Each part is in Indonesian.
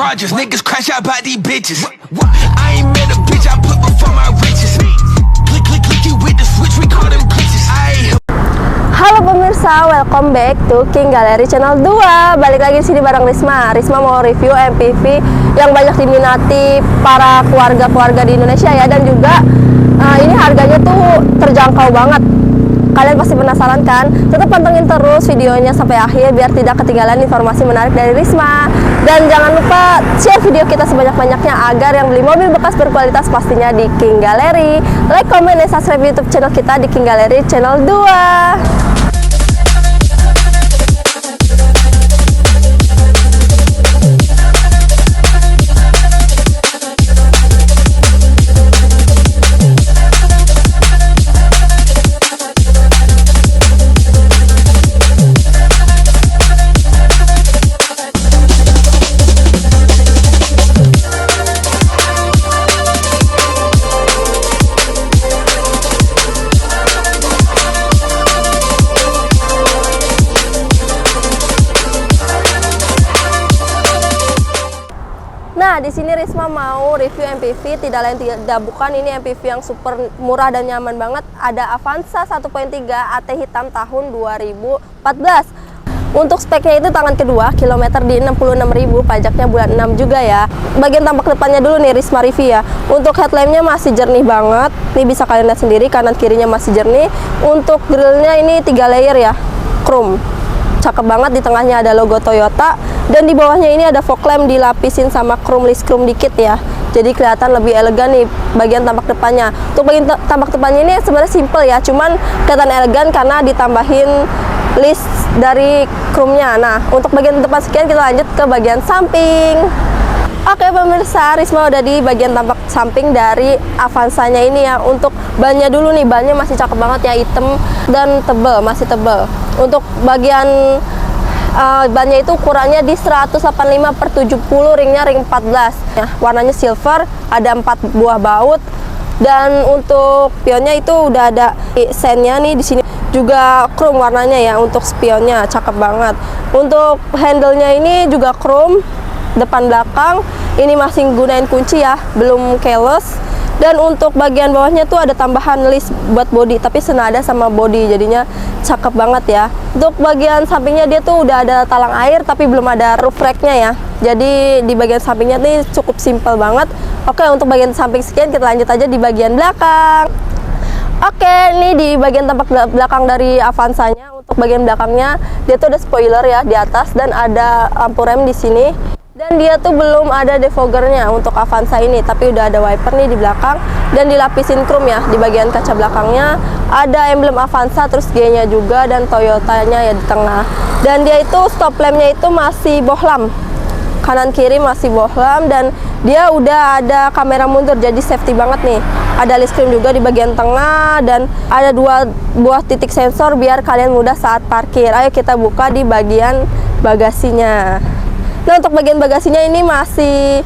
Rogers, niggas crash out by these bitches. I ain't met a bitch I put before my riches. Click, click, click, you with the switch, we call them glitches. Halo pemirsa, welcome back to King Gallery Channel 2. Balik lagi di sini bareng Risma. Risma mau review MPV yang banyak diminati para keluarga-keluarga di Indonesia ya, dan juga ini harganya tuh terjangkau banget. Kalian pasti penasaran kan? Tetap pantengin terus videonya sampai akhir biar tidak ketinggalan informasi menarik dari Risma. Dan jangan lupa share video kita sebanyak-banyaknya agar yang beli mobil bekas berkualitas pastinya di King Gallery. Like, comment, dan subscribe YouTube channel kita di King Gallery Channel 2. Nah, di sini Risma mau review MPV, tidak lain tidak bukan ini MPV yang super murah dan nyaman banget. Ada Avanza 1.3 AT hitam tahun 2014. Untuk speknya itu tangan kedua, kilometer di 66.000, pajaknya bulan 6 juga ya. Bagian tampak depannya dulu nih Risma review ya. Untuk headlampnya masih jernih banget. Nih bisa kalian lihat sendiri, kanan kirinya masih jernih. Untuk grillnya ini 3 layer ya, chrome. Cakep banget, di tengahnya ada logo Toyota, dan di bawahnya ini ada fog lamp dilapisin sama chrome dikit ya, jadi kelihatan lebih elegan nih bagian tampak depannya. Untuk bagian tampak depannya ini sebenarnya simple ya, cuman kelihatan elegan karena ditambahin list dari chrome-nya. Nah, untuk bagian depan sekian, kita lanjut ke bagian samping. Oke pemirsa, Risma udah di bagian tampak samping dari Avanza-nya ini ya. Untuk bannya dulu nih, bannya masih cakep banget ya, hitam dan tebel, masih tebel. Untuk bagian bannya itu ukurannya di 185/70, ringnya ring 14 ya, warnanya silver, ada 4 buah baut. Dan untuk spionnya itu udah ada sennya nih, di sini juga chrome warnanya ya. Untuk spionnya cakep banget. Untuk handle-nya ini juga chrome, depan belakang ini masih gunain kunci ya, belum keyless. Dan untuk bagian bawahnya tuh ada tambahan list buat body, tapi senada sama body, jadinya cakep banget ya. Untuk bagian sampingnya dia tuh udah ada talang air, tapi belum ada roof rack-nya ya. Jadi di bagian sampingnya nih cukup simple banget. Oke, untuk bagian samping sekian, kita lanjut aja di bagian belakang. Oke, ini di bagian tampak belakang dari Avanza-nya. Untuk bagian belakangnya dia tuh ada spoiler ya di atas, dan ada lampu rem di sini. Dan dia tuh belum ada defoggernya untuk Avanza ini, tapi udah ada wiper nih di belakang, dan dilapisin chrome ya. Di bagian kaca belakangnya ada emblem Avanza, terus G-nya juga, dan Toyotanya ya di tengah. Dan dia itu stop lampnya itu masih bohlam, kanan kiri masih bohlam, dan dia udah ada kamera mundur, jadi safety banget nih. Ada list screen juga di bagian tengah, dan ada 2 buah titik sensor biar kalian mudah saat parkir. Ayo kita buka di bagian bagasinya. Nah, untuk bagian bagasinya ini masih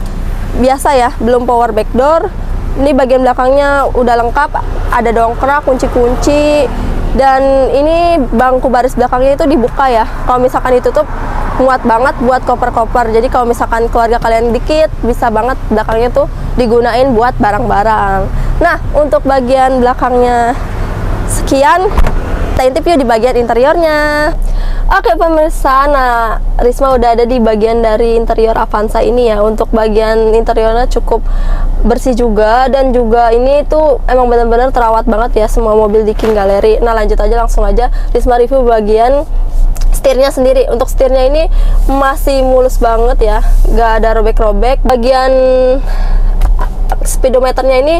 biasa ya, belum power back door. Ini bagian belakangnya udah lengkap, ada dongkrak, kunci-kunci, dan ini bangku baris belakangnya itu dibuka ya. Kalau misalkan ditutup, muat banget buat koper-koper. Jadi kalau misalkan keluarga kalian dikit, bisa banget belakangnya tuh digunain buat barang-barang. Nah, untuk bagian belakangnya sekian. Kita intip yuk di bagian interiornya. Oke pemirsa, nah Risma udah ada di bagian dari interior Avanza ini ya. Untuk bagian interiornya cukup bersih juga, dan juga ini tuh emang benar-benar terawat banget ya semua mobil di King Gallery. Nah, lanjut aja, langsung aja Risma review bagian setirnya sendiri. Untuk setirnya ini masih mulus banget ya, gak ada robek-robek. Bagian speedometernya ini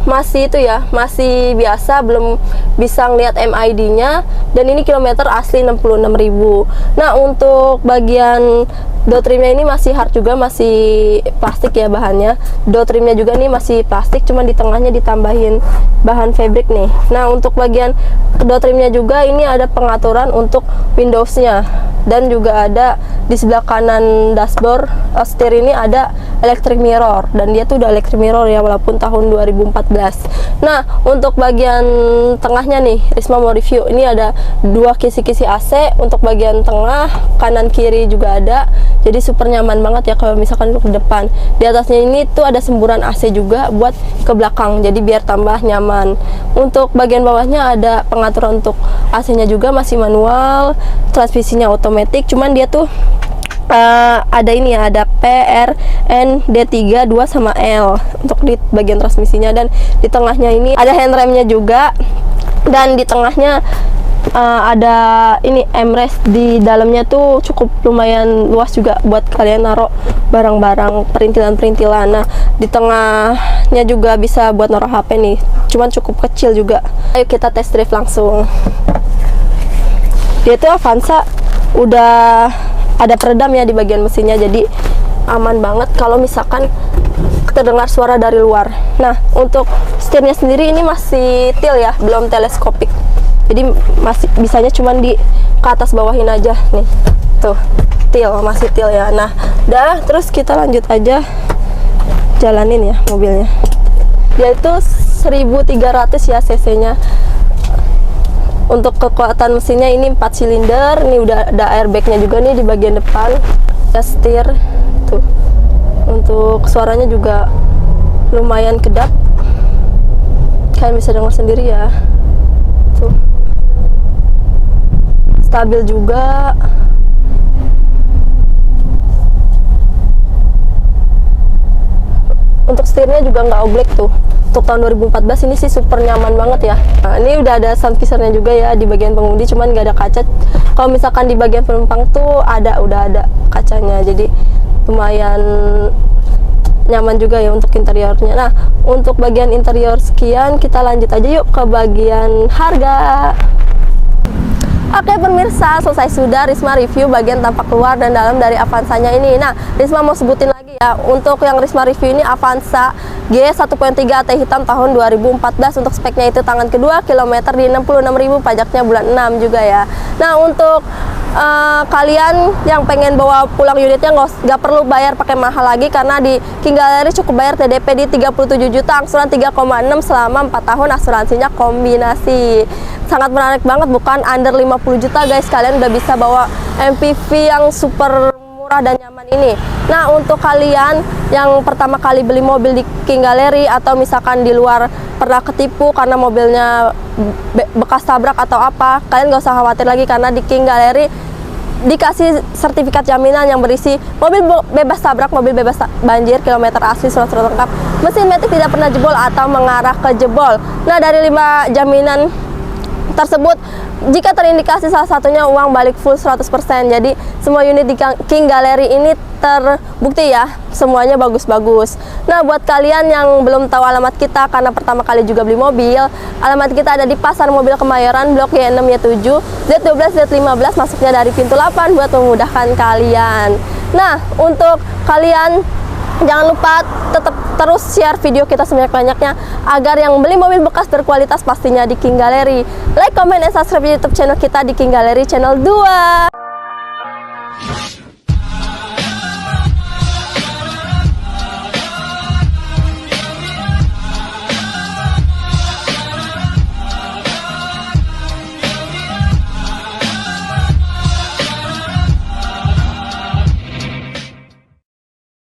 masih itu ya, masih biasa, belum bisa ngeliat MID-nya, dan ini kilometer asli 66.000. Nah, untuk bagian door trimnya ini masih hard juga, masih plastik ya bahannya. Door trimnya juga nih masih plastik, cuman di tengahnya ditambahin bahan fabric nih. Nah, untuk bagian door trimnya juga ini ada pengaturan untuk Windows-nya. Dan juga ada di sebelah kanan dashboard setir ini ada electric mirror, dan dia tuh udah electric mirror ya walaupun tahun 2014. Nah, untuk bagian tengahnya nih Risma mau review. Ini ada dua kisi-kisi AC untuk bagian tengah, kanan kiri juga ada. Jadi super nyaman banget ya kalau misalkan duduk di depan. Di atasnya ini tuh ada semburan AC juga buat ke belakang, jadi biar tambah nyaman. Untuk bagian bawahnya ada pengaturan untuk AC-nya juga, masih manual, transmisinya otomatis, cuman dia tuh ada ini ya, ada P, R, N, D3, 2 sama L untuk di bagian transmisinya. Dan di tengahnya ini ada handremnya juga, dan di tengahnya ada ini armrest. Di dalamnya tuh cukup lumayan luas juga buat kalian naruh barang-barang, perintilan-perintilan. Nah, di tengahnya juga bisa buat naruh HP nih, cuman cukup kecil juga. Ayo kita test drive langsung. Dia tuh Avanza udah ada peredam ya di bagian mesinnya, jadi aman banget kalau misalkan terdengar suara dari luar. Nah, untuk setirnya sendiri ini masih til ya, belum teleskopik, jadi masih bisanya cuman di ke atas bawahin aja nih, tuh til, masih til ya. Nah, udah, terus kita lanjut aja jalanin ya mobilnya. Dia itu 1300 ya cc nya. Untuk kekuatan mesinnya ini 4 silinder. Ini udah ada airbagnya juga nih di bagian depan ya, setir tuh. Untuk suaranya juga lumayan kedap, kalian bisa dengar sendiri ya tuh. Stabil juga. Untuk setirnya juga nggak oblek tuh. Untuk tahun 2014 ini sih super nyaman banget ya. Nah, ini udah ada sun visor-nya juga ya di bagian pengemudi, cuman nggak ada kaca. Kalau misalkan di bagian penumpang tuh udah ada kacanya, jadi lumayan nyaman juga ya untuk interiornya. Nah, untuk bagian interior sekian, kita lanjut aja yuk ke bagian harga. Oke pemirsa, selesai sudah Risma review bagian tampak luar dan dalam dari Avanza-nya ini. Nah, Risma mau sebutin lagi ya, untuk yang Risma review ini Avanza G 1.3 AT hitam tahun 2014. Untuk speknya itu tangan kedua, kilometer di 66.000, pajaknya bulan 6 juga ya. Nah, untuk kalian yang pengen bawa pulang unitnya nggak perlu bayar pakai mahal lagi, karena di King Gallery cukup bayar TDP di 37 juta, angsuran 3,6 selama 4 tahun, asuransinya kombinasi. Sangat menarik banget, bukan under 50 juta guys, kalian udah bisa bawa MPV yang super murah dan nyaman ini. Nah, untuk kalian yang pertama kali beli mobil di King Gallery, atau misalkan di luar pernah ketipu karena mobilnya bekas tabrak atau apa, kalian gak usah khawatir lagi, karena di King Gallery dikasih sertifikat jaminan yang berisi mobil bebas tabrak, mobil bebas banjir, kilometer asli, surat-surat lengkap, mesin matic tidak pernah jebol atau mengarah ke jebol. Nah, dari 5 jaminan tersebut, jika terindikasi salah satunya, uang balik full 100%. Jadi semua unit di King Gallery ini terbukti ya, semuanya bagus-bagus. Nah, buat kalian yang belum tahu alamat kita karena pertama kali juga beli mobil, alamat kita ada di Pasar Mobil Kemayoran, Blok Y6Y7, Z12 Z15, masuknya dari pintu 8 buat memudahkan kalian. Nah, untuk kalian jangan lupa tetap terus share video kita sebanyak-banyaknya agar yang beli mobil bekas berkualitas pastinya di King Gallery. Like, comment, dan subscribe YouTube channel kita di King Gallery Channel 2.